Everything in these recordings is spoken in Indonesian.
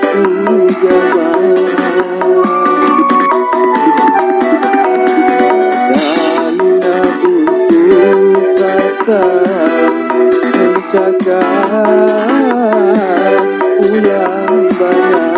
aku jawab. Dalam butuh rasa mencakap ulang banyak.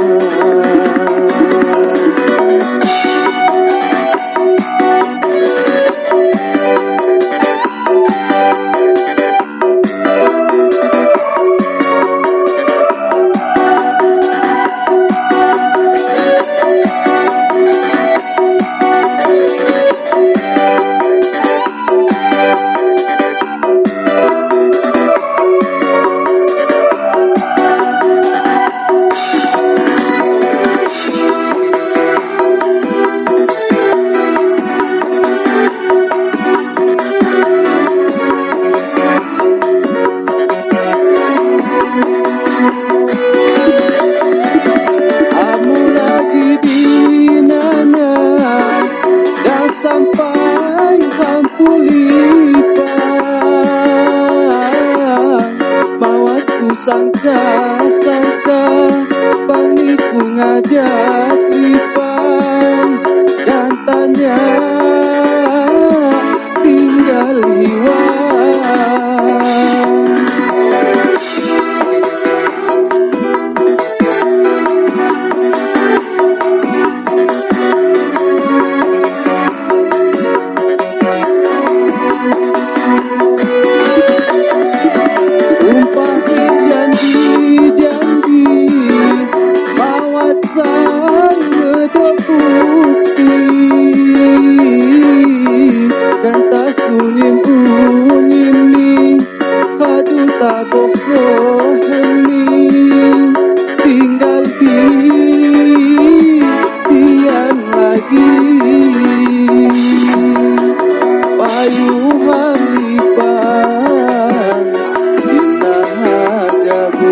Sampai hampulipang mawatku sangka-sangka paniku ngajak lipang dan tanya tinggal hiwang. Tinggal bidian lagi payuhan lipang sinahagamu,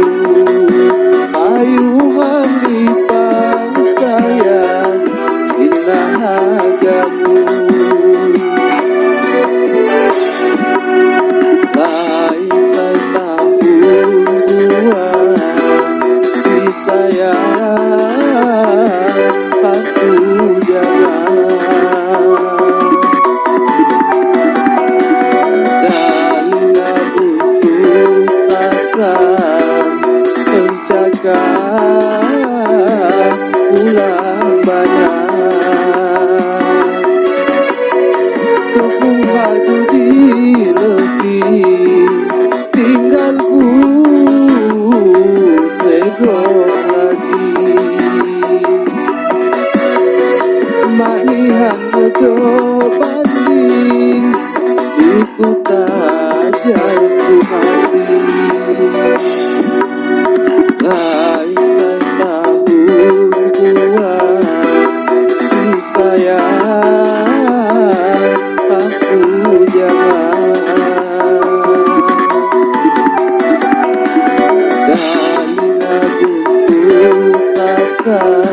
payuhan lipang sayang sinahagamu. Sayang aku jangan dalam butuh rasa mencakap ulang banyak. Tepung haju dilebih tinggal ku segera manihan ojo banding ikut aja ku mati. Lain setahun kuat disayang aku jangan dalam butuh kata